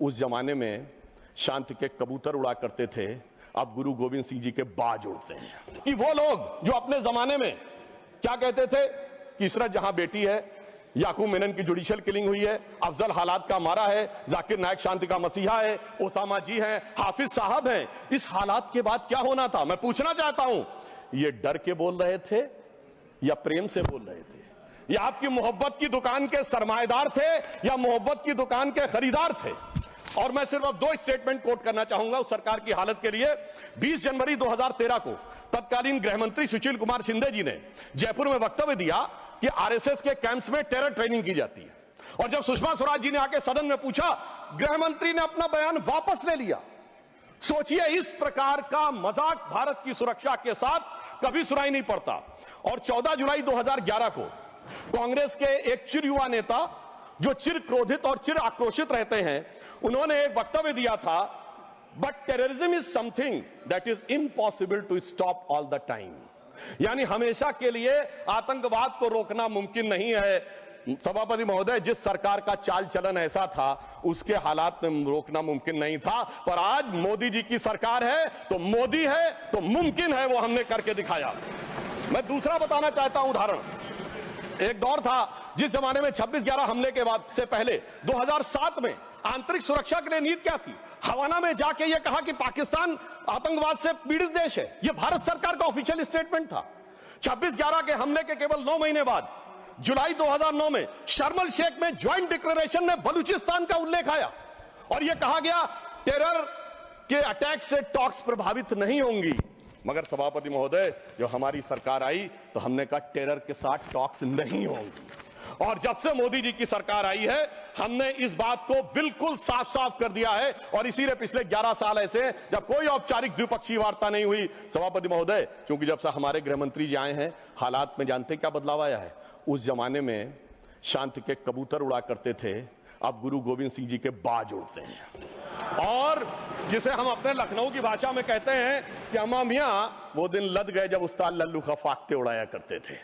उस जमाने में शांति के कबूतर उड़ा करते थे, अब गुरु गोविंद सिंह जी के बाज उड़ते हैं। कि वो लोग जो अपने जमाने में क्या कहते थे कि इसरात जहां बेटी है, याकूब मेनन की जुडिशियल किलिंग हुई है, अफजल हालात का मारा है, जाकिर नायक शांति का मसीहा है, ओसामा जी हैं, हाफिज साहब हैं, इस हालात के बाद क्या होना था? मैं पूछना चाहता हूं, ये डर के बोल रहे थे या प्रेम से बोल रहे थे? या आपकी मोहब्बत की दुकान के सरमाएदार थे या मोहब्बत की दुकान के खरीदार थे? और मैं सिर्फ अब दो स्टेटमेंट कोट करना चाहूंगा उस सरकार की हालत के लिए। 20 जनवरी 2013 को तत्कालीन गृह मंत्री सुशील कुमार शिंदे जी ने जयपुर में वक्तव्य दिया कि आरएसएस के कैंप्स में टेरर ट्रेनिंग की जाती है। और जब सुषमा स्वराज जी ने आके सदन में पूछा, गृह मंत्री ने अपना बयान वापस ले लिया। सोचिए, इस प्रकार का मजाक भारत की सुरक्षा के साथ कभी सुनाई नहीं पड़ता। और 14 जुलाई 2011 को कांग्रेस के एक चिर युवा नेता जो चिर क्रोधित और चिर आक्रोशित रहते हैं, उन्होंने एक वक्तव्य दिया था, but terrorism is something that is impossible to stop all the time. यानी हमेशा के लिए आतंकवाद को रोकना मुमकिन नहीं है। सभापति महोदय, जिस सरकार का चाल चलन ऐसा था, उसके हालात में रोकना मुमकिन नहीं था। पर आज मोदी जी की सरकार है तो मोदी है तो मुमकिन है, वो हमने करके दिखाया। मैं दूसरा बताना चाहता हूं उदाहरण। एक दौर था जिस जमाने में 26/11 हमले के बाद से पहले 2007 में आंतरिक सुरक्षा के लिए नीति क्या थी? हवाना में जाके यह कहा कि पाकिस्तान आतंकवाद से पीड़ित देश है। यह भारत सरकार का ऑफिशियल स्टेटमेंट था। 26/11 के हमले के केवल 9 महीने बाद जुलाई 2009 में शर्म एल शेख में ज्वाइंट डिक्लेरेशन में बलूचिस्तान का उल्लेख आया और यह कहा गया टेरर के अटैक से टॉक्स प्रभावित नहीं होंगी। मगर सभापति महोदय, जो हमारी सरकार आई तो हमने कहा टेरर के साथ टॉक्स नहीं होंगी। और जब से मोदी जी की सरकार आई है, हमने इस बात को बिल्कुल साफ साफ कर दिया है। और इसीलिए पिछले 11 साल ऐसे जब कोई औपचारिक द्विपक्षीय वार्ता नहीं हुई, सभापति महोदय, क्योंकि जब से हमारे गृह मंत्री जी आए हैं, हालात में जानते क्या बदलाव आया है? उस जमाने में शांति के कबूतर उड़ा करते थे, अब गुरु गोविंद सिंह जी के बाज उड़ते हैं। और जिसे हम अपने लखनऊ की भाषा में कहते हैं कि अम्मा मियां वो दिन लद गए जब उस्ताद लल्लू खा फाख्ते उड़ाया करते थे।